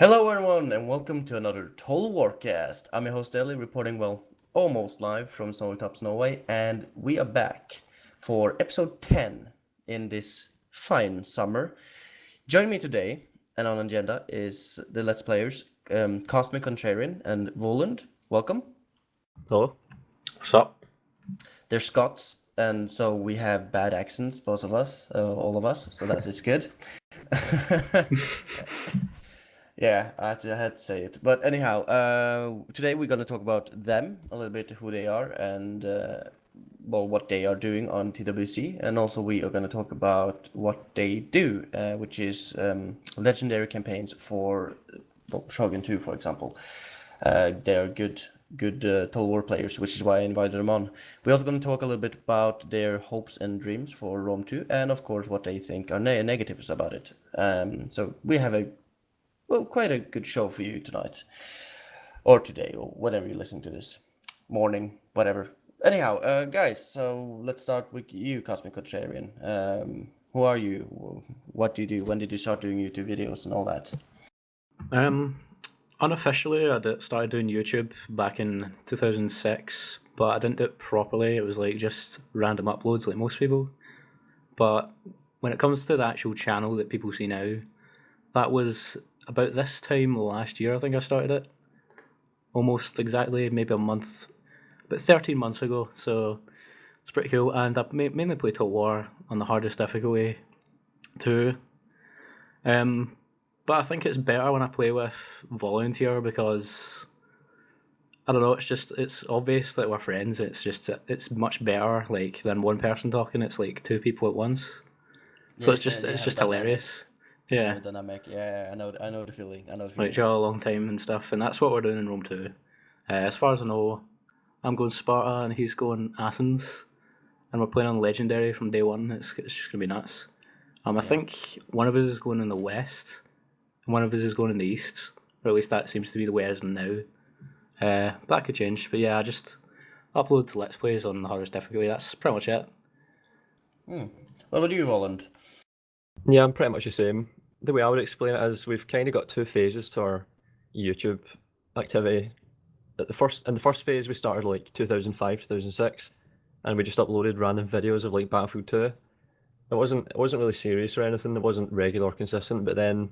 Hello everyone and welcome to another Total Warcast. I'm your host Ellie, reporting almost live from Snowy Tops, Norway, and we are back for episode 10 in this fine summer. Joining me today and on agenda is the Let's Players CosmicContrarion and Volound. Welcome. Hello. What's up? They're Scots, and so we have bad accents, both of us, all of us, so that is good. Yeah, I had to say it. But anyhow, today we're going to talk about them, a little bit who they are and what they are doing on TWC. And also we are going to talk about what they do, which is legendary campaigns for Shogun 2, for example. They are good Total War players, which is why I invited them on. We're also going to talk a little bit about their hopes and dreams for Rome 2, and of course what they think are negatives about it. So we have quite a good show for you tonight, or today, or whenever you listen to this, morning, whatever. Anyhow, guys, so let's start with you, CosmicContrarion. Who are you? What do you do? When did you start doing YouTube videos and all that? Unofficially, started doing YouTube back in 2006, but I didn't do it properly. It was like just random uploads like most people. But when it comes to the actual channel that people see now, that was about this time last year, I think I started it. Almost exactly, maybe about 13 months ago. So it's pretty cool. And I mainly play Total War on the hardest difficulty too. But I think it's better when I play with Volunteer because, I don't know, it's obvious that we're friends. It's much better than one person talking. It's like two people at once. So Yeah, it's just dynamic. hilarious. Yeah. Dynamic. Yeah, I know the feeling. Like a long time and stuff, and that's what we're doing in Rome 2. As far as I know, I'm going Sparta and he's going Athens, and we're playing on Legendary from day one. It's just gonna be nuts. I think one of us is going in the west, and one of us is going in the east, or at least that seems to be the way it is now. That could change, but yeah, I just upload to Let's Plays on the hardest difficulty. That's pretty much it. What about you, Volound? Yeah, I'm pretty much the same. The way I would explain it is we've kind of got two phases to our YouTube activity. In the first phase, we started like 2005, 2006, and we just uploaded random videos of like Battlefield 2. It wasn't really serious or anything. It wasn't regular or consistent. But then,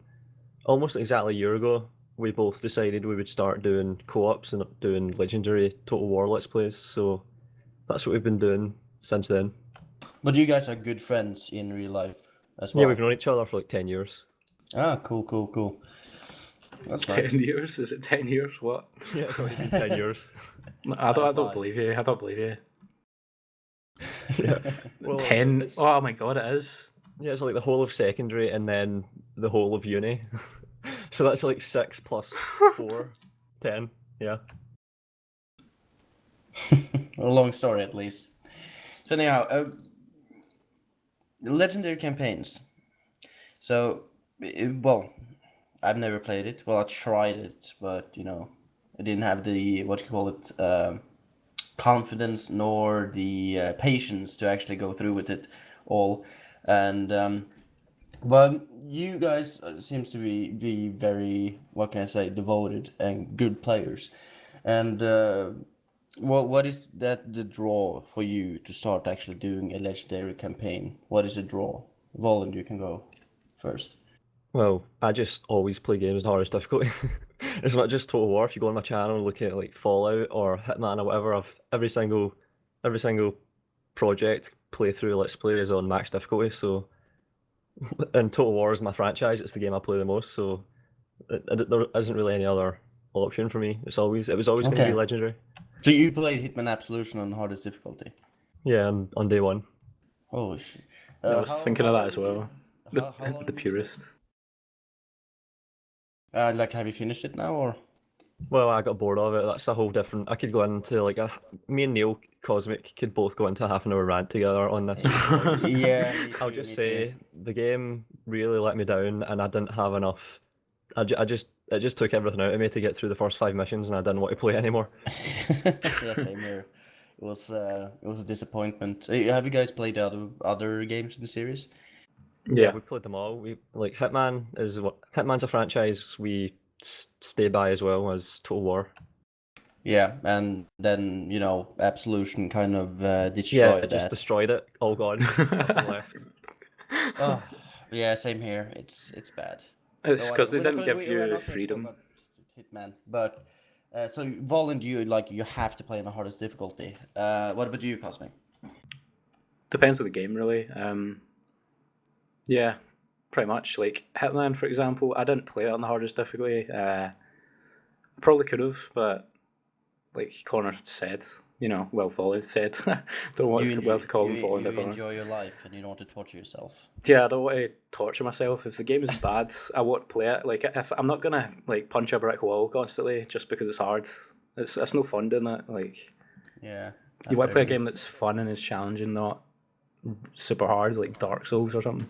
almost exactly a year ago, we both decided we would start doing co-ops and doing legendary Total War Let's Plays. So that's what we've been doing since then. But you guys are good friends in real life as well. Yeah, we've known each other for like 10 years. Ah, cool. That's nice. 10 years? Is it 10 years? What? Yeah, it's already been 10 years. I don't believe you. I don't believe you. Yeah. Well, 10? Oh my god, it is. Yeah, it's like the whole of secondary and then the whole of uni. So that's like 6 plus 4, 10. Yeah. A long story at least. So anyhow, legendary campaigns. So, I've never played it. Well, I tried it, but I didn't have the confidence nor the patience to actually go through with it all. And but you guys seems to be very, what can I say, devoted and good players. And what is that the draw for you to start actually doing a legendary campaign? What is the draw? Voland, you can go first. Well, I just always play games in hardest difficulty. It's not just Total War. If you go on my channel and look at like Fallout or Hitman or whatever, I've every single project playthrough Let's Play is on max difficulty. So, and Total War is my franchise. It's the game I play the most. So, there isn't really any other option for me. It was always going to be legendary. So you played Hitman Absolution on hardest difficulty? Yeah, on day one. Oh shit! I was thinking of that as well. The purist. Have you finished it now or? Well, I got bored of it. That's a whole different. I could go into like me and Neil Cosmic could both go into a half-an-hour rant together on this. Yeah. I'll just say the game really let me down, and I didn't have enough. It just took everything out of me to get through the first 5 missions, and I didn't want to play anymore. Yeah, same here. It was a disappointment. Have you guys played the other games in the series? Yeah, we played them all. We like Hitman's a franchise we stay by as well as Total War. Yeah, and then Absolution kind of Yeah, destroyed it just that. destroyed it. All gone. Nothing left. Oh, yeah, same here. It's bad. It's So because they we're not didn't gonna- give we're you not gonna talk freedom. about Hitman, but so Voland, you have to play on the hardest difficulty. What about you, Cosmic? Depends on the game, really. Yeah, pretty much. Like Hitman, for example, I didn't play it on the hardest difficulty. I probably could have, but like Connor said, Volound said, don't want well to call him Volound. You enjoy your life and you don't want to torture yourself. Yeah, I don't want to torture myself. If the game is bad, I won't play it. Like, if I'm not gonna like punch a brick wall constantly just because it's hard, it's no fun doing that. Like, Yeah. you want to play a game that's fun and is challenging, not super hard, like Dark Souls or something.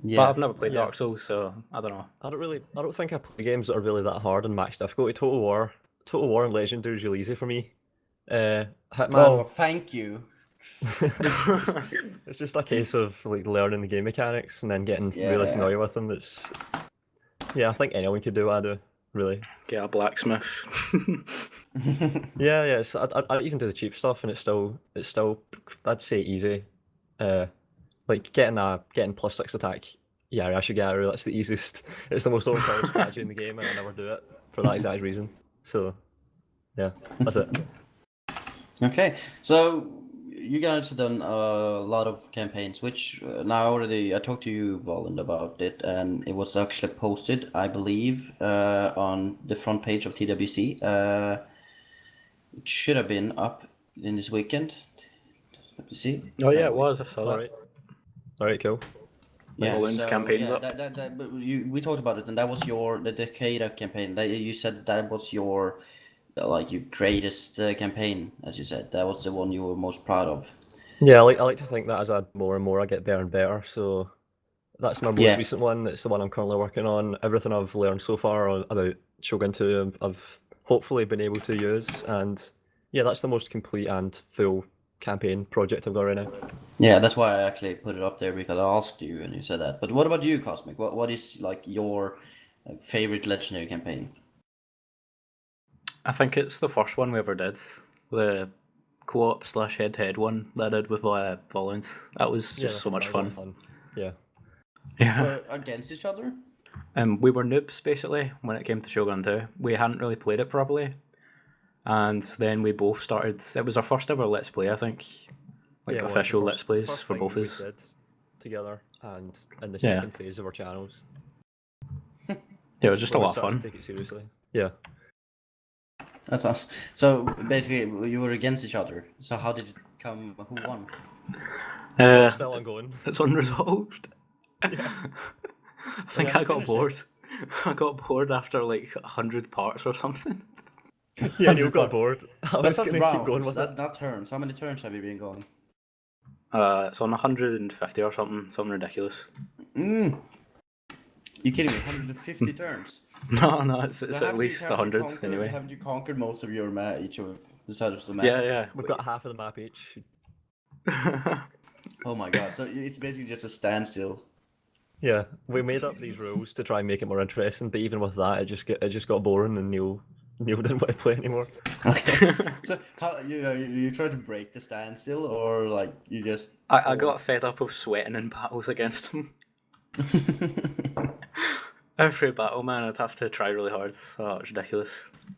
Yeah. But I've never played Yeah. Dark Souls, so I don't know. I don't think I play games that are really that hard and max difficulty. Total War and Legendary is really easy for me. Hitman. Oh, thank you. It's just a case of like learning the game mechanics and then getting really Yeah. familiar with them. I think anyone could do what I do, really. Get a blacksmith. Yeah. I even do the cheap stuff, and it's still I'd say easy. Like getting +6 attack. Yeah, Ashigaru, that's the easiest. It's the most overpowered strategy in the game, and I never do it for that exact reason. So, yeah, that's it. Okay, so you guys have done a lot of campaigns, which now already I talked to you, Voland, about it, and it was actually posted, I believe, on the front page of TWC. It should have been up in this weekend. Let me see. Oh yeah, it was. I saw that. All right, cool. Voland's campaign's up. But we talked about it, and that was the Decada campaign. You said that was your greatest campaign, as you said. That was the one you were most proud of. Yeah, I like to think that as I more and more I get better and better. So that's my most recent one. It's the one I'm currently working on. Everything I've learned so far about Shogun 2, I've hopefully been able to use, and yeah, that's the most complete and full campaign project I've got right now. Yeah, that's why I actually put it up there, because I asked you and you said that. But what about you, Cosmic? What is like your favorite legendary campaign? I think it's the first one we ever did, the co-op / head-to-head one that I did with Volound. That was just so much fun. Yeah. Yeah. Against each other? We were noobs basically when it came to Shogun 2. We hadn't really played it properly, and then we both started. It was our first ever Let's Play, I think, official Let's Plays for both of us. Did together, and in the second phase of our channels. Yeah, it was just a lot of fun. Take it seriously. Yeah. That's us. So basically, you were against each other. So how did it come? Who won? Still ongoing. It's unresolved. Yeah. I think I got bored. I got bored after like 100 parts or something. Yeah, Neil got bored. That's not keep rounds. going with That's not turns. How many turns have you been going? It's on 150 or something ridiculous. You kidding me? 150 turns? No, it's at least 100 anyway. Haven't you conquered most of your map, each of the sides of the map? Yeah. We've got half of the map each. Oh my god! So it's basically just a standstill. Yeah, we made up these rules to try and make it more interesting, but even with that, it just got boring, and Neil didn't want to play anymore. Okay. So how you try to break the standstill, or like you just? I got fed up of sweating in battles against him. Every battle, man, I'd have to try really hard. Oh, it's ridiculous.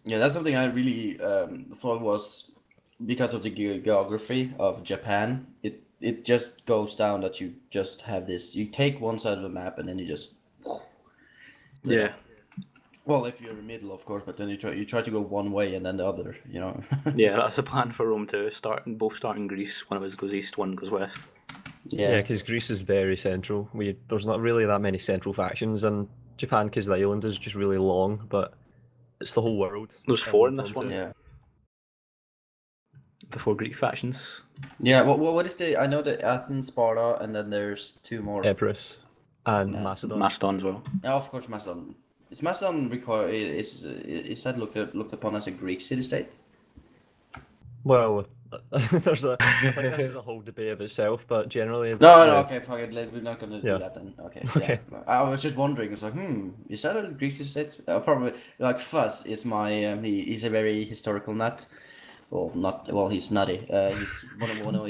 Yeah, that's something I really thought was because of the geography of Japan. It just goes down that you just have this. You take one side of the map and then you just. Yeah. Well, if you're in the middle, of course, but then you try to go one way and then the other. Yeah, that's the plan for Rome too. Both start in Greece. One of us goes east, one goes west. Yeah, because Greece is very central. There's not really that many central factions in Japan because the island is just really long, but it's the whole world. There's 4 in this one. Yeah. The 4 Greek factions. Yeah. What is the? I know the Athens, Sparta, and then there's 2 more. Epirus and Macedon. Macedon as well. Yeah, of course, Macedon. Is Macedon is that looked upon as a Greek city-state? Well, I think this is a whole debate of itself, but generally. No, okay, fuck it. We're not gonna Yeah. do that then. Okay, Okay. yeah. I was just wondering. It's like, is that a Greek state? Probably. Like Fuzz is my. He's a very historical nut. Well, not well. He's nutty. He's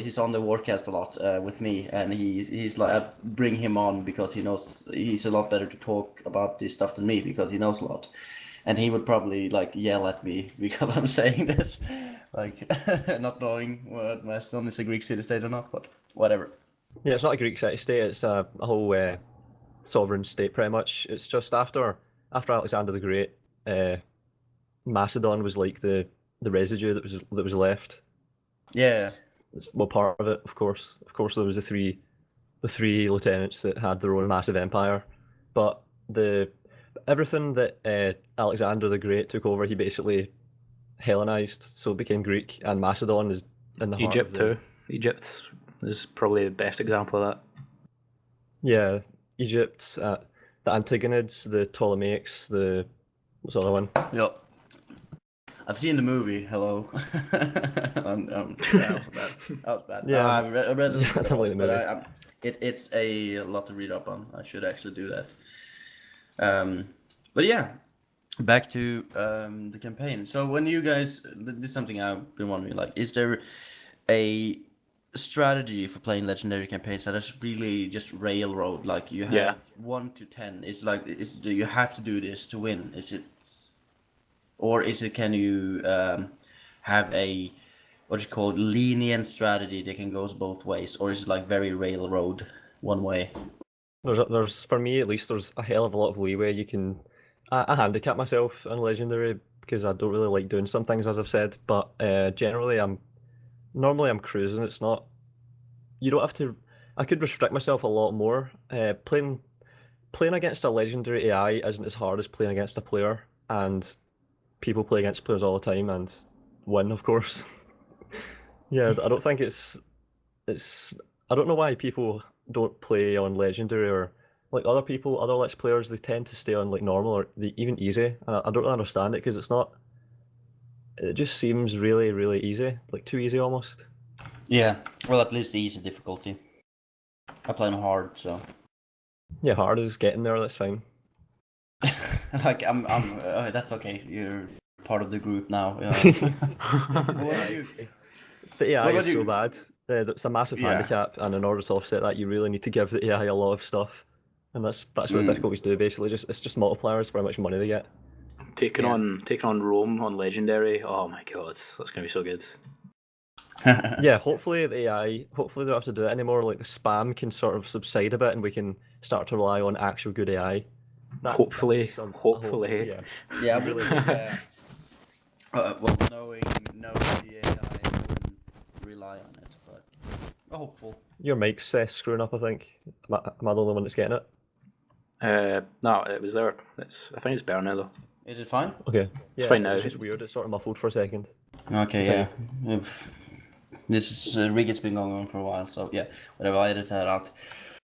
he's on the Warcast a lot with me, and he's like I bring him on because he knows he's a lot better to talk about this stuff than me because he knows a lot, and he would probably like yell at me because I'm saying this, like not knowing what Macedon is a Greek city-state or not, but whatever. Yeah, it's not a Greek city-state. It's a whole sovereign state, pretty much. It's just after Alexander the Great, Macedon was like the residue that was left. Yeah. It's well, part of it, of course. Of course, there was the three lieutenants that had their own massive empire, but everything that Alexander the Great took over, he basically Hellenized, so it became Greek, and Macedon is in the heart Egypt of the, too. Egypt is probably the best example of that. Yeah, Egypt, the Antigonids, the Ptolemaics, what's the other one? Yep. I've seen the movie. Hello. That was bad. Yeah. I read a little Yeah, I bit don't like the but movie. it's a lot to read up on. I should actually do that. But yeah, back to the campaign. So when you guys, this is something I've been wondering. Like, is there a strategy for playing legendary campaigns that is really just railroad? Like you have Yeah. 1 to 10. It's like do you have to do this to win? Is it? Or is it, can you have a, what you call it, lenient strategy that can go both ways? Or is it like very railroad one way? There's for me at least, there's a hell of a lot of leeway. You can, I handicap myself in legendary because I don't really like doing some things, as I've said. But generally, normally I'm cruising. It's not, you don't have to. I could restrict myself a lot more. Playing against a legendary AI isn't as hard as playing against a player, and people play against players all the time and win, of course. Yeah, I don't think it's. I don't know why people don't play on legendary, or like other Let's players, they tend to stay on like normal or even easy, and I don't really understand it because it's not. It just seems really, really easy, like too easy almost. Yeah, well, at least the easy difficulty. I play on hard, so. Yeah, hard is getting there. That's fine. Like I'm. That's okay. You're part of the group now. Yeah. What about you? The AI What about is so you? bad. It's a massive Yeah. handicap, and in order to offset that, you really need to give the AI a lot of stuff, and that's what difficulties do. Basically, it's just multipliers for how much money they get. Taking Yeah. on Rome on legendary. Oh my god, that's gonna be so good. Yeah, hopefully the AI, hopefully they don't have to do it anymore. Like the spam can sort of subside a bit, and we can start to rely on actual good AI. Hopefully. Yeah. Yeah, Really really. would. Yeah. Well, knowing the AI, I wouldn't rely on it, but hopeful. Your mic's screwing up, I think. Am I the only one that's getting it? No, it was there. I think it's better now though. Is it fine? Okay. Yeah, fine it was now. just weird. It sort of muffled for a second. Okay, Okay. yeah. This rig has been going on for a while, so yeah, whatever, I edit that out.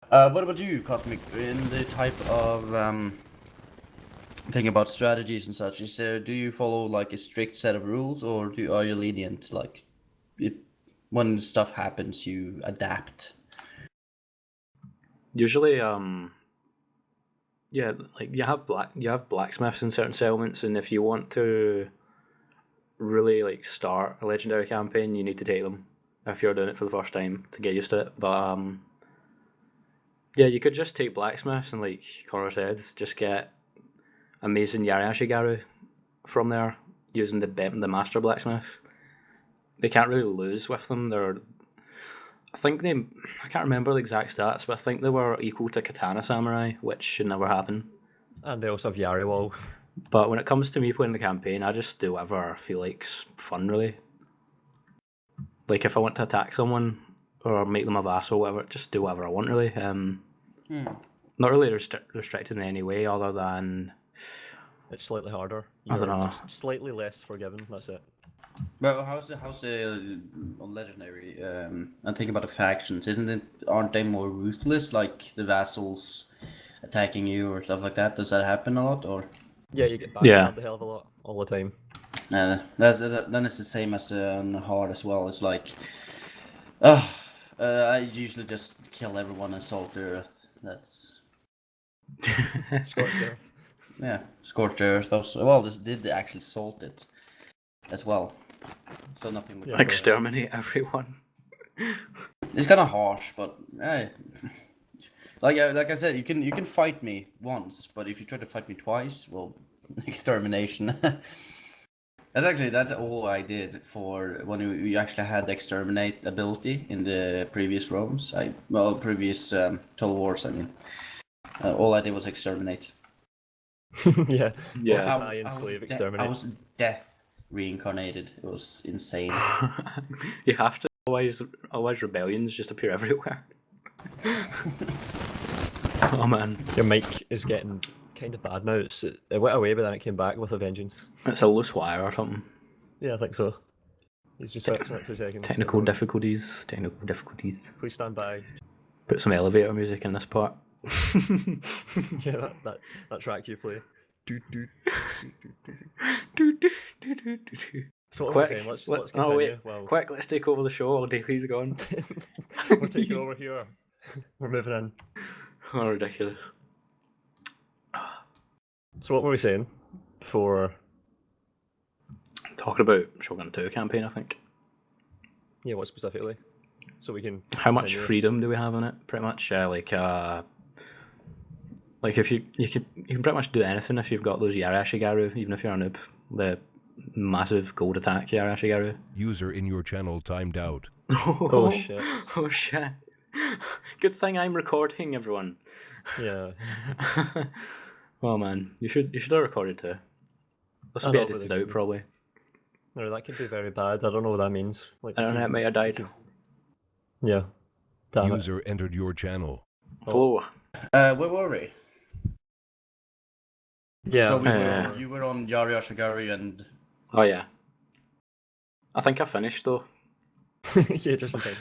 What about you, Cosmic? In the type of thing about strategies and such, do you follow like a strict set of rules, or are you lenient? Like, when stuff happens, you adapt. Usually, yeah, like you have blacksmiths in certain settlements, and if you want to really like start a legendary campaign, you need to take them if you're doing it for the first time to get used to it. But yeah, you could just take blacksmiths and, like Connor said, just get amazing Yariashigaru from there using the master blacksmith. They can't really lose with them. I can't remember the exact stats, but I think they were equal to Katana Samurai, which should never happen. And they also have Yari Wall. But when it comes to me playing the campaign, I just do whatever I feel like's fun, really. Like if I want to attack someone or make them a vassal, whatever, just do whatever I want, really. Not really restricted in any way, other than It's slightly harder. I don't know. Slightly less forgiving. That's it. Well, how's the on legendary? I'm thinking about the factions. Aren't they more ruthless, like the vassals attacking you or stuff like that? Does that happen a lot, or? Yeah, you get backstabbed Yeah. a hell of a lot all the time. Then it's the same as on hard as well. It's like, I usually just kill everyone and salt the earth. That's Scorched Earth. yeah, scorched earth. Also, well, this did actually salt it as well, so nothing would. Yeah. Exterminate everyone. It's kind of harsh, but like I said, you can fight me once, but if you try to fight me twice, well, extermination. That's all I did for when we actually had the exterminate ability in the previous realms. Previous Total Wars. I mean, all I did was exterminate. Yeah. Yeah. Iron slave exterminate. I was death reincarnated. It was insane. You have to, otherwise rebellions just appear everywhere. Oh man, Your mic is getting kind of bad now. It went away, but then it came back with a vengeance. it's a loose wire or something. Yeah, I think so. He's just fixing it 2 seconds. Technical Everyone, difficulties. Technical difficulties. Please stand by. Put some elevator music in this part. Yeah, that track you play. Do, do, So what Quick, I'm saying, let's oh continue. wait, Well, quick, let's take over the show while Daly's gone. we're taking over here. We're moving in. Oh, ridiculous. So what were we saying before? Talking about Shogun 2 campaign, I think. Yeah, what specifically? So we can. How much continue. freedom do we have in it? Pretty much, like if you can pretty much do anything if you've got those Yarashigaru, even if you're a noob. The massive gold attack Yarashigaru. User in your channel timed out. Oh shit. Oh shit. Good thing I'm recording, everyone. Yeah. Oh man, you should have recorded too. This will I be know, edited but out probably. No, that could be very bad. I don't know what that means. Like, Internet might have died. Yeah. Damn it. User entered your channel. Hello. Where were we? Yeah. So you were on Yari Ashigari and Oh yeah. I think I finished though. Yeah, just in time.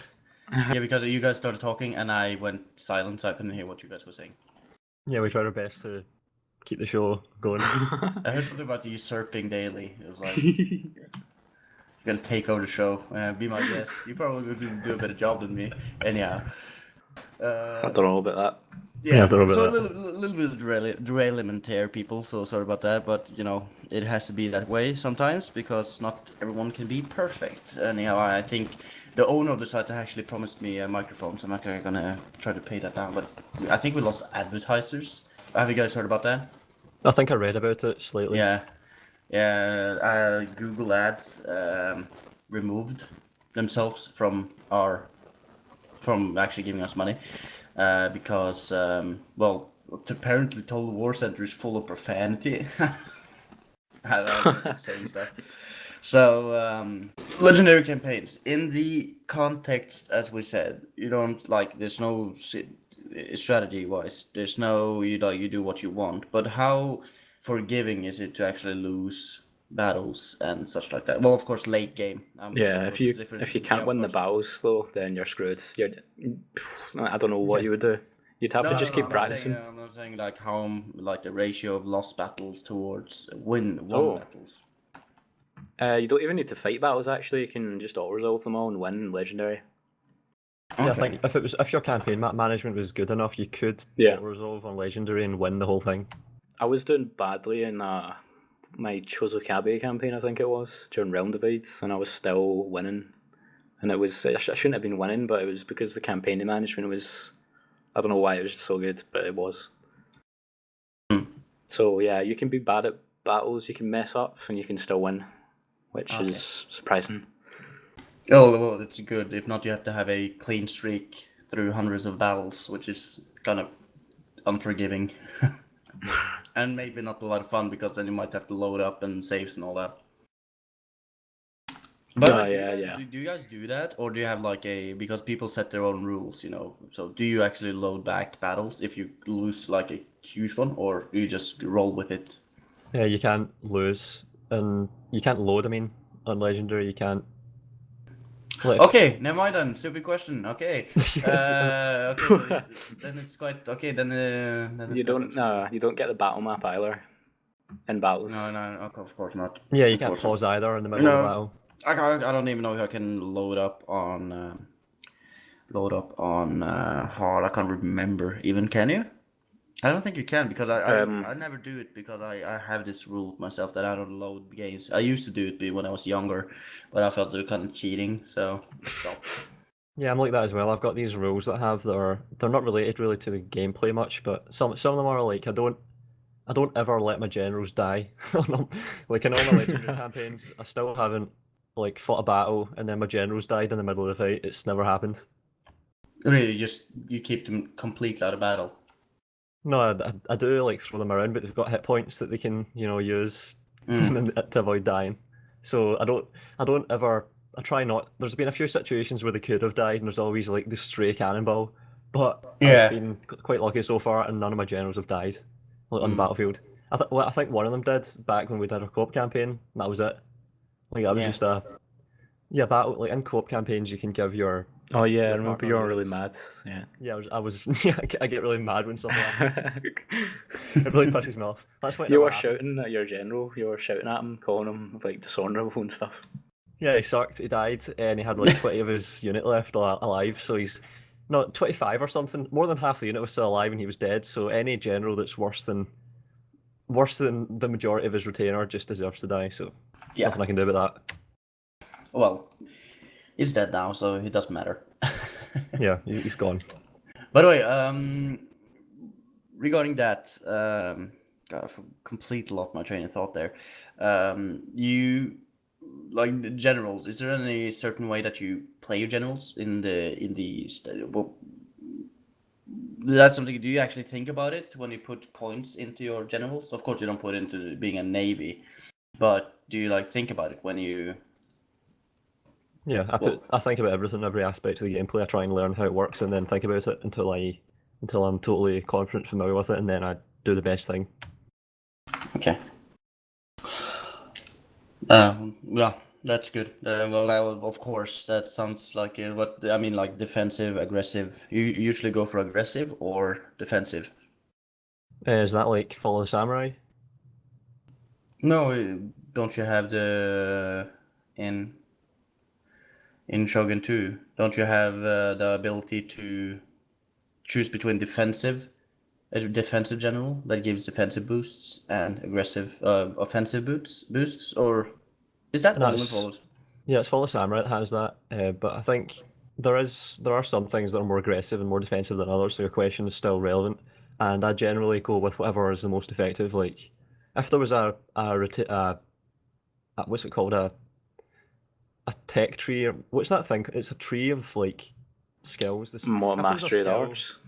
yeah, because you guys started talking and I went silent, so I couldn't hear what you guys were saying. Yeah, we tried our best to keep the show going. I heard something about the usurping daily. It was like you gotta take over the show. Be my guest. You probably could do a better job than me. Anyhow. I don't know about that. Yeah, I don't know about so that. a little bit of derailment here, people. So sorry about that, but you know it has to be that way sometimes because not everyone can be perfect. Anyhow, I think the owner of the site actually promised me a microphone, so I'm actually gonna try to pay that down. But I think we lost advertisers. Have you guys heard about that? I think I read about it slightly. Yeah. Google Ads removed themselves from actually giving us money. Because, well, apparently Total War Center is full of profanity. I don't know, saying stuff. So, legendary campaigns. In the context, as we said, you don't, like, there's no strategy-wise. There's no, you do what you want. But how forgiving is it to actually lose battles and such like that? Well, of course, late game. Yeah, if you can't win the battles though, then you're screwed. I don't know what you would do. You'd have to just keep practicing. I'm not saying like how like the ratio of lost battles towards won battles. You don't even need to fight battles. Actually, you can just auto resolve them all and win legendary. Yeah, I think if your campaign map management was good enough, you could resolve on legendary and win the whole thing. I was doing badly in my Chozukabe campaign, I think it was, during Realm Divides, and I was still winning. And it was, I shouldn't have been winning, but it was because the campaign management was, I don't know why it was so good, but it was. So yeah, you can be bad at battles, you can mess up, and you can still win, which is surprising. Oh, well, it's good. If not, you have to have a clean streak through hundreds of battles, which is kind of unforgiving. And maybe not a lot of fun because then you might have to load up and saves and all that. But do you guys do that, or do you have like because people set their own rules, you know? So do you actually load back battles if you lose like a huge one, or do you just roll with it? Yeah, you can't lose, and you can't load. I mean, on legendary, you can't. Okay, never mind then. Stupid question. Okay. Okay. So then it's quite okay. Then it's you don't get the battle map either. in battles. No, of course not. Yeah, you can't Unfortunately. pause either in the middle of the No. battle. I don't even know if I can load up on hard. I can't remember. Even can you? I don't think you can because I never do it because I have this rule myself that I don't load games. I used to do it when I was younger, but I felt they were kind of cheating, so I stopped. Yeah, I'm like that as well. I've got these rules that they're not related really to the gameplay much, but some of them are like I don't ever let my generals die. Like in all my legendary campaigns, I still haven't like fought a battle and then my generals died in the middle of the fight. It's never happened. Really, you keep them completely out of battle. No, I do like throw them around, but they've got hit points that they can use to avoid dying. So I don't ever. I try not. There's been a few situations where they could have died, and there's always like the stray cannonball. But Yeah. I've been quite lucky so far, and none of my generals have died like, on the battlefield. I think one of them did back when we did our co-op campaign. And that was it. Like that was Yeah. just a battle. Like in co-op campaigns, you can give your Oh yeah, I your remember partner you were really units. mad. Yeah. Yeah, I was yeah, I get really mad when something happens. It really pisses me off. That's why it You never were happens. shouting at your general. You were shouting at him, calling him like dishonourable and stuff. Yeah, he sucked. He died, and he had like 20 of his unit left alive. So he's not 25 or something. More than half the unit was still alive, and he was dead. So any general that's worse than the majority of his retainer just deserves to die. So Yeah. nothing I can do about that. Well, he's dead now, so it doesn't matter. Yeah, he's gone. By the way, regarding that, God, I completely lost my train of thought there. You like the generals? Is there any certain way that you play your generals in the well? That's something. Do you actually think about it when you put points into your generals? Of course, you don't put into being a navy, but do you like think about it when you? Yeah, I think about everything, every aspect of the gameplay. I try and learn how it works, and then think about it until I'm totally confident, familiar with it, and then I do the best thing. Okay. Yeah, that's good. Well, of course, that sounds like what I mean, like defensive, aggressive. You usually go for aggressive or defensive? Is that like Follow the Samurai? No, don't you have the in Shogun 2? Don't you have the ability to choose between a defensive general that gives defensive boosts and aggressive offensive boosts, or is that No, only it's- Follow? Yeah, it's Follow the Samurai that has that, but I think there are some things that are more aggressive and more defensive than others. So your question is still relevant, and I generally go with whatever is the most effective. Like if there was what's it called, a tech tree, or what's that thing? It's a tree of like skills. More if there's a mastery of the skill- arts.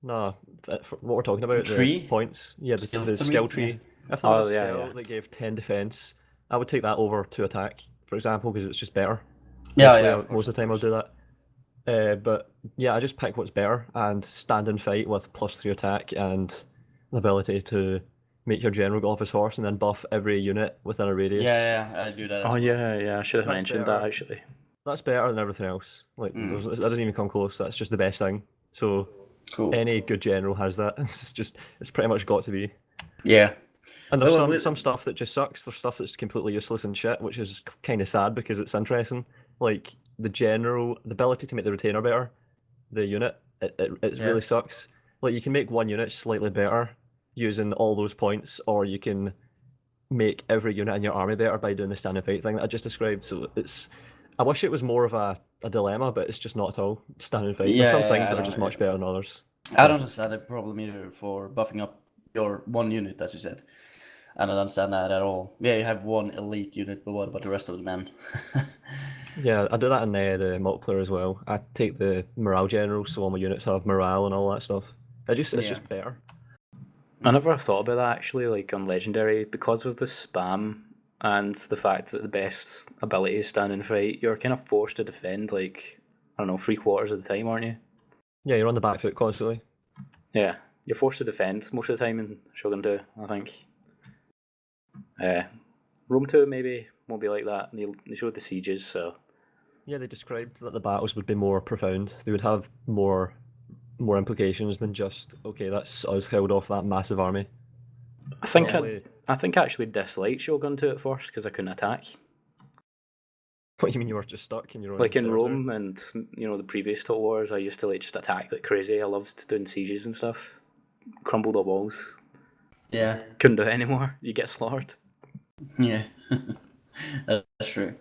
No, for what we're talking about, Tree? the points. Yeah, Skill the tree? skill tree. If there was Oh, a yeah, skill yeah. that gave 10 defense, I would take that over 2 attack, for example, because it's just better. Yeah, Mostly, yeah. Of course, most of the time I'll do that. But yeah, I just pick what's better and stand and fight with +3 attack and the ability to make your general go off his horse and then buff every unit within a radius. Yeah, I do that. Oh as well. yeah, I should have That's mentioned better. that actually. That's better than everything else. Like that doesn't even come close. That's just the best thing. So Cool. any good general has that. It's pretty much got to be. Yeah. And there's Well, some stuff that just sucks. There's stuff that's completely useless and shit, which is kind of sad because it's interesting. Like the ability to make the retainer better, the unit, it Yeah. really sucks. Like you can make one unit slightly better using all those points, or you can make every unit in your army better by doing the stand and fight thing that I just described. So I wish it was more of a dilemma, but it's just not at all. Stand and fight. There's some Yeah, things I that are don't- just much better than others. I don't understand the problem either for buffing up your one unit, as you said. I don't understand that at all. Yeah, you have one elite unit, but what about the rest of the men? Yeah, I do that in the multiplayer as well. I take the morale general, so all my units have morale and all that stuff. It's Yeah. just better. I never thought about that actually, like on Legendary, because of the spam and the fact that the best ability is stand and fight, you're kind of forced to defend like, I don't know, 3/4 of the time, aren't you? Yeah, you're on the back foot constantly. Yeah. You're forced to defend most of the time in Shogun 2, I think. Rome 2 maybe won't be like that. They showed the sieges, so Yeah, they described that the battles would be more profound. They would have more implications than just, okay, that's us held off that massive army. I think Probably I think I actually disliked Shogun 2 at first because I couldn't attack. What do you mean you were just stuck in your own Like in territory? Rome and the previous Total Wars, I used to like just attack like crazy. I loved doing sieges and stuff. Crumbled the walls. Yeah, Couldn't do it anymore. You get slaughtered. yeah, that's true.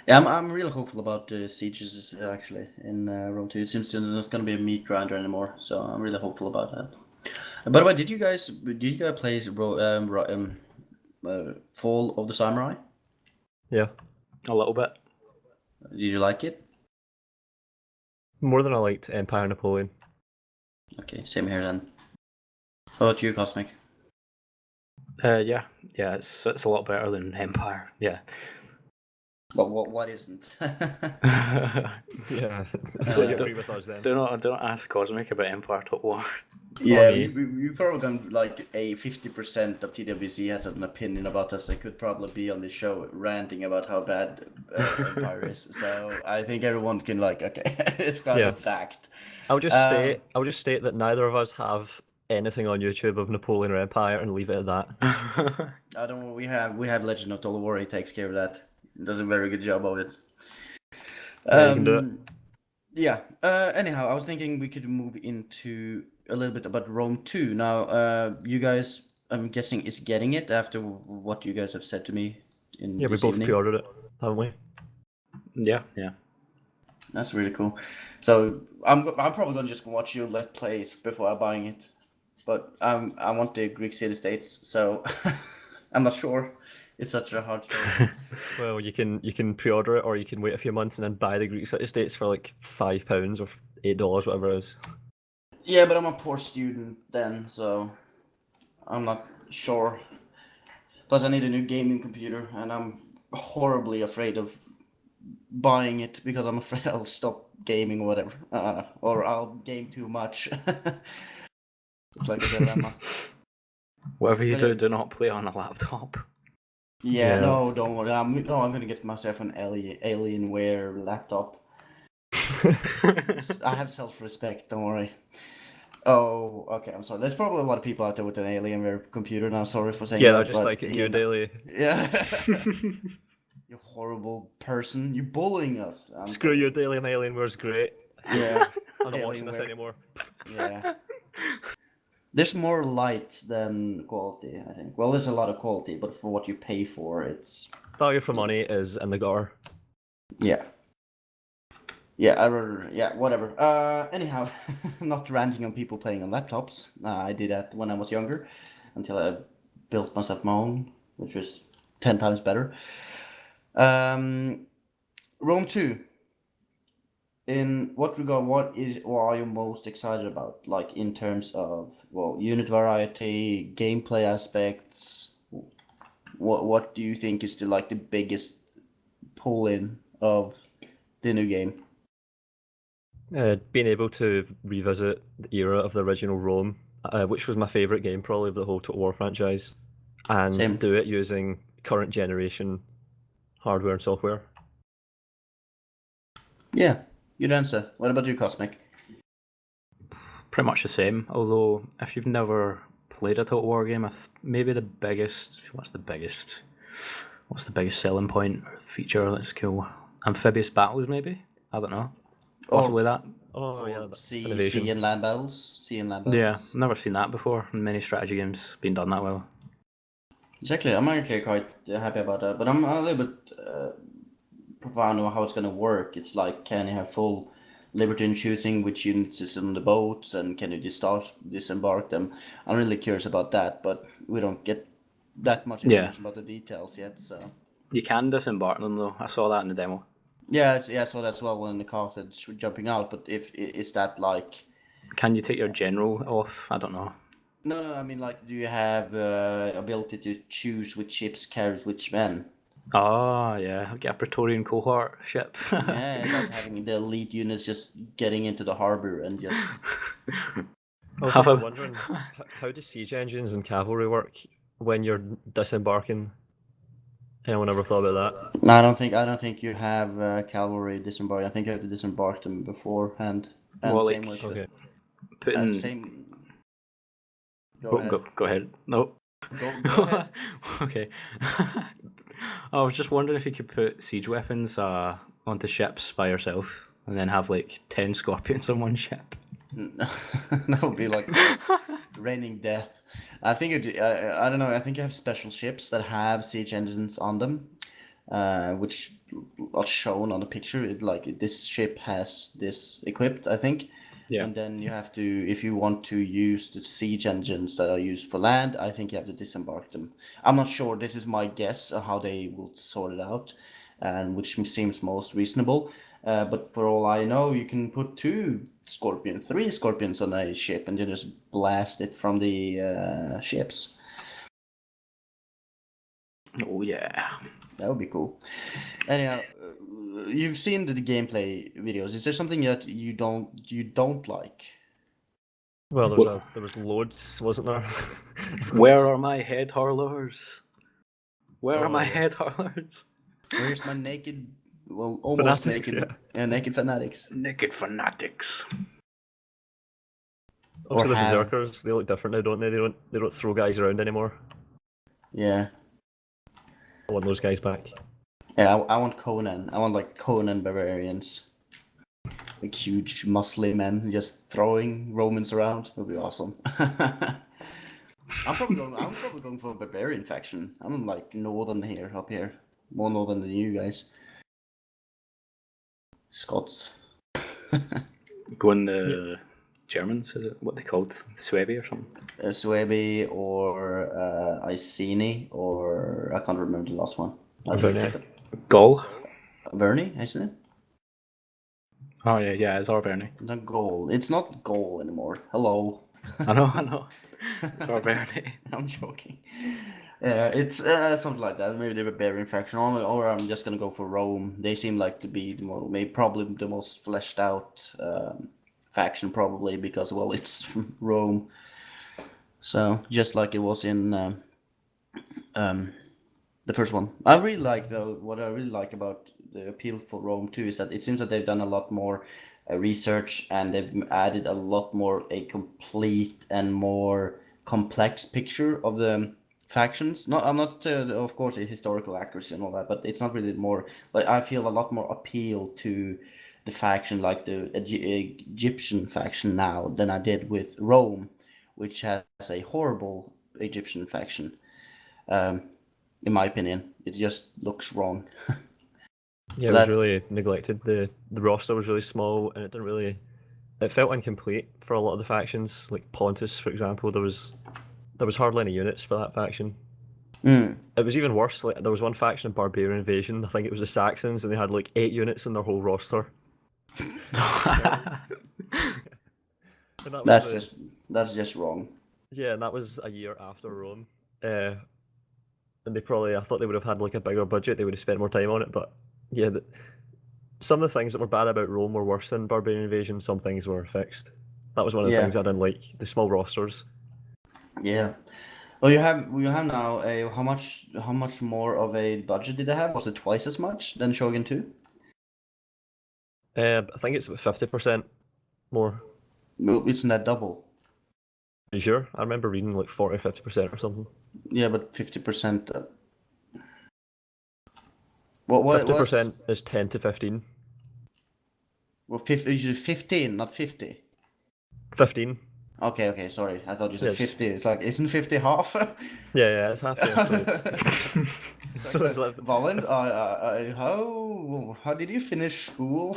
Yeah, I'm really hopeful about the sieges actually in Rome 2. It seems there's not gonna be a meat grinder anymore, so I'm really hopeful about that. By the way, did you guys play Fall of the Samurai? Yeah. A little bit. Did you like it? More than I liked Empire Napoleon. Okay, same here then. How about you, Cosmic? Yeah, it's a lot better than Empire. Yeah. Well, what isn't? Yeah. Uh, So you agree with us then? do not ask Cosmic about Empire Total War. Yeah, me. we probably gone like a 50% of TWC has an opinion about us. They could probably be on the show ranting about how bad Empire is. So I think everyone can okay, it's kind Yeah. of a fact. I'll just state that neither of us have anything on YouTube of Napoleon or Empire and leave it at that. I don't know. We have Legend of Total War. He takes care of that. He does a very good job of it. Yeah, you can do it. Yeah. Anyhow, I was thinking we could move into a little bit about Rome 2. Now, you guys, I'm guessing, is getting it after what you guys have said to me in Yeah, we this both evening. pre-ordered it, haven't we? Yeah. That's really cool. So I'm probably gonna just watch your Let's Plays before I'm buying it, but I want the Greek city-states, so I'm not sure. It's such a hard choice. Well, you can pre-order it, or you can wait a few months and then buy the Greek city-states for like £5 or $8, whatever it is. Yeah, but I'm a poor student then, so I'm not sure. Plus, I need a new gaming computer, and I'm horribly afraid of buying it because I'm afraid I'll stop gaming or whatever, or I'll game too much. It's like a dilemma. Whatever you But do, do not play on a laptop. Yeah, Yeah, no, it's- don't worry. I'm gonna get myself an Alienware laptop. I have self-respect. Don't worry. Oh, okay. I'm sorry. There's probably a lot of people out there with an Alienware computer, and I'm sorry for saying yeah, that. they're just but, like you you know. daily. Yeah. You horrible person. You're bullying us. Screw you, daily. My Alienware's great. Yeah. I'm not watching this Alienware. anymore. Yeah. There's more light than quality, I think. Well, there's a lot of quality, but for what you pay for, it's Value for money is in the gutter. yeah. Yeah, whatever. Anyhow, not ranting on people playing on laptops. I did that when I was younger, until I built myself my own, which was 10 times better. Rome 2. In what regard, what are you most excited about? Like in terms of, well, unit variety, gameplay aspects. What do you think is the biggest pull-in of the new game? Being able to revisit the era of the original Rome, which was my favourite game probably of the whole Total War franchise, and Same. do it using current generation hardware and software. Yeah, good answer. What about you, Cosmic? Pretty much the same. Although, if you've never played a Total War game, maybe the biggest. What's the biggest selling point or feature that's cool? Amphibious battles, maybe. I don't know. Possibly that. Oh yeah, Or that's sea innovation. and land battles. Sea and land battles. Yeah, never seen that before. Many strategy games been done that well. Exactly. I'm actually quite happy about that, but I'm a little bit profound on how it's gonna work. It's like, can you have full liberty in choosing which units is on the boats, and can you disembark them? I'm really curious about that, but we don't get that much Yeah. information about the details yet. So You can disembark them though. I saw that in the demo. yeah, I saw that as well when the Carthage were jumping out. But is that like? Can you take your general off? I don't know. No. I mean, like, do you have ability to choose which ships carries which men? Oh yeah, I'll get a Praetorian cohort ship. Yeah, it's like having the elite units just getting into the harbor and just. I was Have also a- wondering, how do siege engines and cavalry work when you're disembarking? Anyone ever thought about that? No, I don't think you have cavalry disembark. I think you have to disembark them beforehand. And Well, same like- with Okay. Putting same. Go ahead. Go ahead. No. Go ahead. Okay. I was just wondering if you could put siege weapons onto ships by yourself, and then have like 10 scorpions on one ship. That would be like raining death. I think I don't know. I think you have special ships that have siege engines on them, which are shown on the picture. This ship has this equipped, I think. Yeah. And then you have to, if you want to use the siege engines that are used for land, I think you have to disembark them. I'm not sure. This is my guess of how they will sort it out, and which seems most reasonable. But for all I know, you can put 3 scorpions on a ship, and you just blast it from the ships. Oh yeah. That would be cool. Anyhow, you've seen the gameplay videos. Is there something that you don't like? Well, Well- there was loads, wasn't there? Where are my head hurlers? Where are Oh, my yeah. head hurlers? Where's my naked, well, almost Fanatics, naked, naked fanatics? Naked fanatics. Also, the have- berserkers, they look different now, don't they? They don't throw guys around anymore. Yeah, I want those guys back. yeah. I want Conan. I want like Conan barbarians, like huge, muscly men just throwing Romans around. Would be awesome. I'm probably going for a barbarian faction. I'm like northern here, up here, more northern than you guys. Scots. Going the Germans, is it what they called? Suebi or something? Suebi or Iceni, or I can't remember the last one. Verney. Gaul? Verney, isn't it? Oh yeah, it's Arverni. Not Gaul. It's not Gaul anymore. Hello. I know. It's Arverni. I'm joking. Yeah, it's something like that. Maybe the barbarian faction, or I'm just gonna go for Rome. They seem like to be probably the most fleshed out faction, probably because it's Rome. So just like it was in the first one. I really like what I really like about the appeal for Rome too is that it seems that they've done a lot more research, and they've added a lot more a complete and more complex picture of the factions. I'm not of course a historical accuracy and all that, but it's not really more. But I feel a lot more appeal to the faction, like the Egyptian faction now, than I did with Rome, which has a horrible Egyptian faction. In my opinion, it just looks wrong. Yeah, So it was that's- really neglected. The roster was really small, and it felt incomplete for a lot of the factions. Like Pontus, for example, there was hardly any units for that faction. Mm. It was even worse. Like there was one faction in Barbarian Invasion. I think it was the Saxons, and they had like 8 units in their whole roster. And that was That's just wrong. yeah, and that was a year after Rome. And I thought they would have had like a bigger budget. They would have spent more time on it. But yeah, some of the things that were bad about Rome were worse than Barbarian Invasion. Some things were fixed. That was one of the Yeah. things I didn't like. The small rosters. Yeah. Well, you have now a how much more of a budget did they have? Was it twice as much than Shogun 2? I think it's about 50% more. No, isn't that double? Are you sure? I remember reading like 40-50% or something. Yeah, but 50%. What? 50% is 10 to 15. Well, 15, not 50. 15. Okay, sorry. I thought you said Yes. 50. It's like, isn't 50 half? Yeah, it's half there. So it's like Volound, how did you finish school?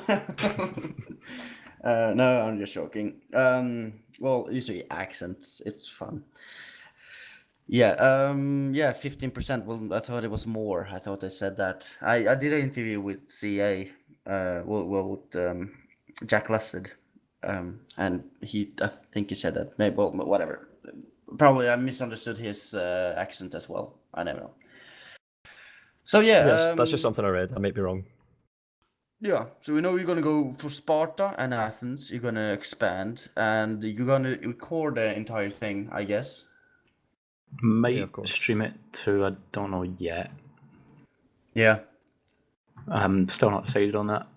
No, I'm just joking. Well, usually accents, it's fun. Yeah, 15%. Well, I thought it was more. I thought I said that. I did an interview with CA, with Jack Lusted, and I think he said that. Maybe, well, whatever. Probably I misunderstood his accent as well. I never know. So yeah, yes, that's just something I read. I might be wrong. yeah, so we know you're gonna go for Sparta and Athens. You're gonna expand, and you're gonna record the entire thing, I guess. Might of course. stream it to, I don't know yet. Yeah. I'm still not decided on that.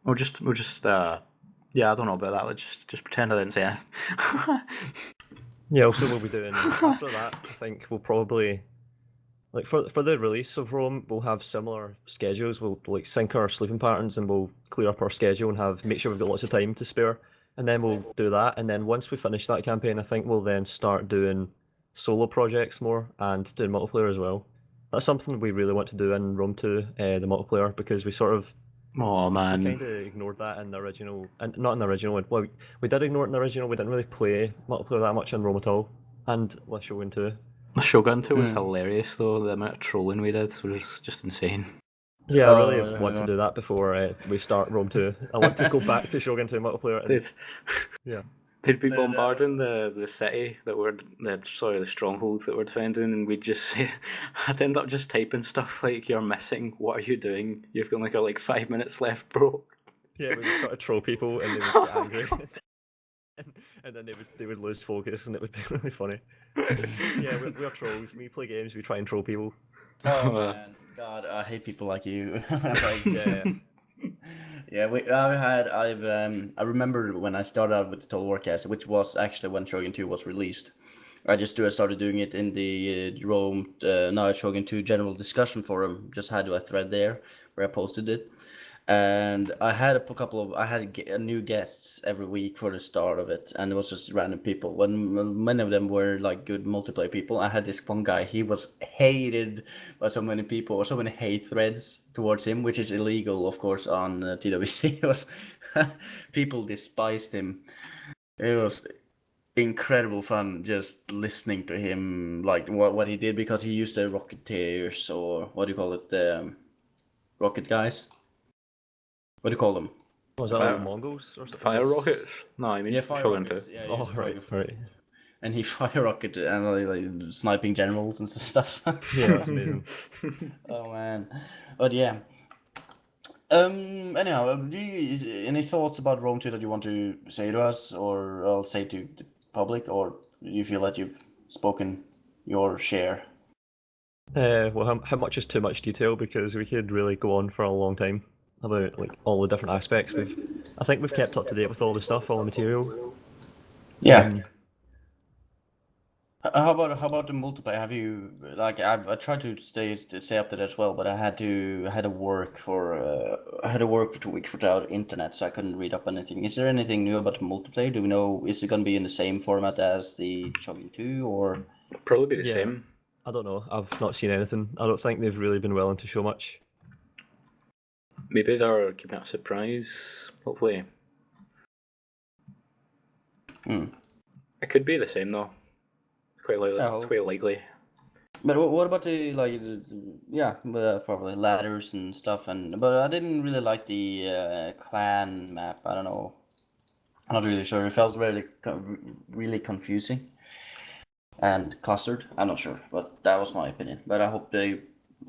We'll just yeah, I don't know about that. Let's just pretend I didn't say anything. Yeah, also we'll be doing after that. I think we'll probably like for the release of Rome, we'll have similar schedules. We'll like sync our sleeping patterns and we'll clear up our schedule and make sure we've got lots of time to spare. And then we'll do that. And then once we finish that campaign, I think we'll then start doing solo projects more and doing multiplayer as well. That's something we really want to do in Rome 2, the multiplayer, because we sort of Oh we man, kind of ignored that in the original, and not in the original one. Well, we did ignore it in the original. We didn't really play multiplayer that much in Rome at all, and with Shogun 2. Shogun 2 was hilarious though. The amount of trolling we did was just insane. Yeah, I really want yeah. to do that before we start Rome 2. I want to go back to Shogun 2 multiplayer. And, They'd, yeah. they'd be bombarding the city that we're the stronghold that we're defending, and we'd just say, I'd end up just typing stuff like, "You're missing. What are you doing? You've got like 5 minutes left, bro." Yeah, we would try to troll people, and they would get angry, and then they would lose focus, and it would be really funny. Yeah, we're trolls. We play games. We try and troll people. Oh man, God, I hate people like you. Like, Yeah. yeah, I remember when I started out with the Total Warcast, which was actually when Shogun 2 was released. I started doing it in the Rome now at Shogun 2 general discussion forum. Just had a thread there where I posted it, and I had new guests every week for the start of it, and it was just random people. When many of them were like good multiplayer people, I had this one guy. He was hated by so many people, or so many hate threads towards him, which is illegal, of course, on TWC. It was people despised him. It was incredible fun just listening to him, like what he did, because he used the Rocketeers, or what do you call it, the rocket guys. What do you call them? Was that like Mongols or something? Fire rockets? No, I mean Fire Shogun 2. rockets. Yeah, Oh, right. And he fire rocket and like sniping generals and stuff. Yeah, that's amazing. Oh man, but yeah. Anyhow, any thoughts about Rome 2 that you want to say to us, or I'll say to the public, or you feel that you've spoken your share? Well, how much is too much detail? Because we could really go on for a long time about like all the different aspects. I think we've kept up to date with all the stuff, all the material. Yeah. How about the multiplayer? Have you I tried to stay up to that as well, but I had to work for 2 weeks without internet, so I couldn't read up anything. Is there anything new about the multiplayer? Do we know, is it going to be in the same format as the Shogun 2, or? Probably be the same. I don't know. I've not seen anything. I don't think they've really been willing to show much. Maybe they're keeping it a surprise. Hopefully. It could be the same though. Quite likely. It's quite likely. But what about probably ladders and stuff, but I didn't really like the clan map. I don't know. I'm not really sure. It felt really confusing and clustered. I'm not sure, but that was my opinion. But I hope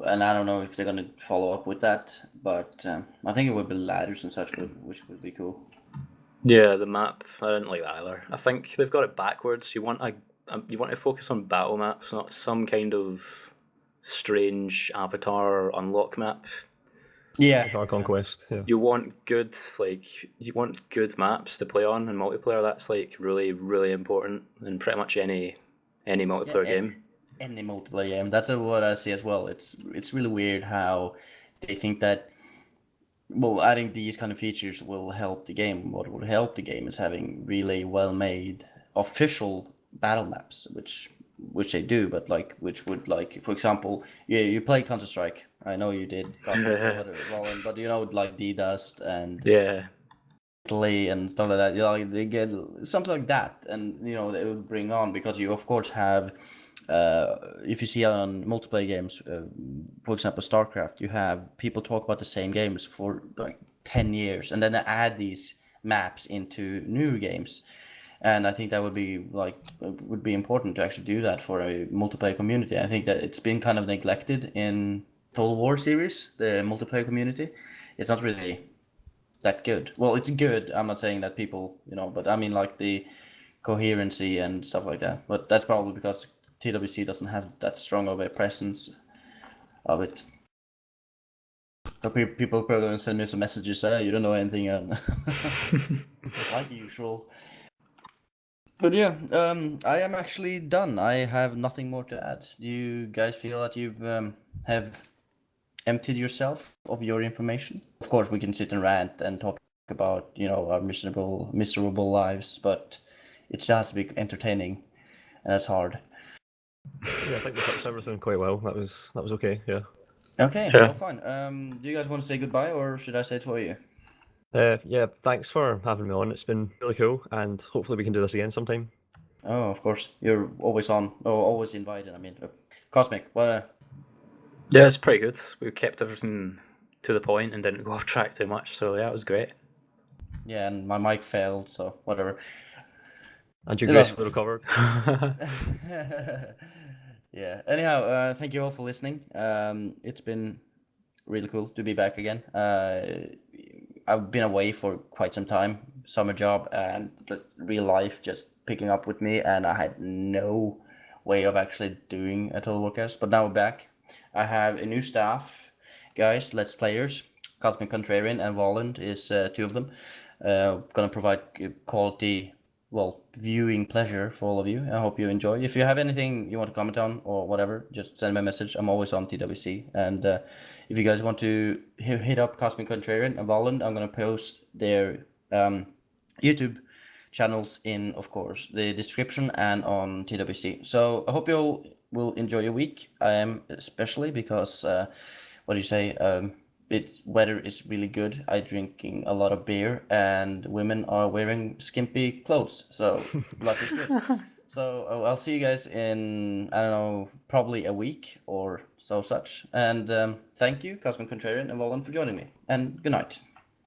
and I don't know if they're gonna follow up with that. But I think it would be ladders and such, which would be cool. Yeah, the map. I didn't like that either. I think they've got it backwards. You want to focus on battle maps, not some kind of strange avatar unlock map. Yeah, Avatar Conquest. Yeah. You want good maps to play on in multiplayer. That's like really, really important in pretty much any multiplayer game. Any multiplayer game. That's what I see as well. It's really weird how they think that, well, adding these kind of features will help the game. What would help the game is having really well-made official battle maps, which they do, but which would, for example, you play Counter-Strike. I know you did, Volound, but like D-Dust and Italy and stuff like that. They get something like that, and they would bring on, because you of course have. If you see on multiplayer games, for example, StarCraft, you have people talk about the same games for like 10 years, and then they add these maps into new games. And I think that would be important to actually do that for a multiplayer community. I think that it's been kind of neglected in Total War series, the multiplayer community. It's not really that good. Well, it's good. I'm not saying that people, but I mean like the coherency and stuff like that. But that's probably because TWC doesn't have that strong of a presence of it. So people are probably going to send me some messages, you don't know anything, like usual. But yeah, I am actually done. I have nothing more to add. Do you guys feel that you've have emptied yourself of your information? Of course, we can sit and rant and talk about, you know, our miserable lives, but it still has to be entertaining, and that's hard. Yeah, I think we touched everything quite well. That was okay. Yeah. Okay, Yeah. well, fine. Do you guys want to say goodbye, or should I say it for you? Yeah. Thanks for having me on. It's been really cool, and hopefully we can do this again sometime. Oh, of course. You're always on, or always invited. I mean, Cosmic, what? Yeah, it's pretty good. We kept everything to the point and didn't go off track too much. So yeah, it was great. Yeah, and my mic failed, so whatever. And you It gracefully recovered. Yeah. Anyhow, thank you all for listening. It's been really cool to be back again. I've been away for quite some time, summer job, and the real life just picking up with me, and I had no way of actually doing a total Warcast. But now we're back. I have a new staff, guys, Let's Players. CosmicContrarion and Volound is two of them. Gonna provide quality, well, viewing pleasure for all of you. I hope you enjoy. If you have anything you want to comment on or whatever, just send me a message. I'm always on TWC. And if you guys want to hit up CosmicContrarion and Volound, I'm gonna post their YouTube channels in, of course, the description and on TWC. So I hope you all will enjoy your week. I am, especially because what do you say? It's weather is really good. I'm drinking a lot of beer, and women are wearing skimpy clothes. So life is good. So I'll see you guys in, I don't know, probably a week or so such. And thank you, CosmicContrarion and Volound, for joining me. And good night.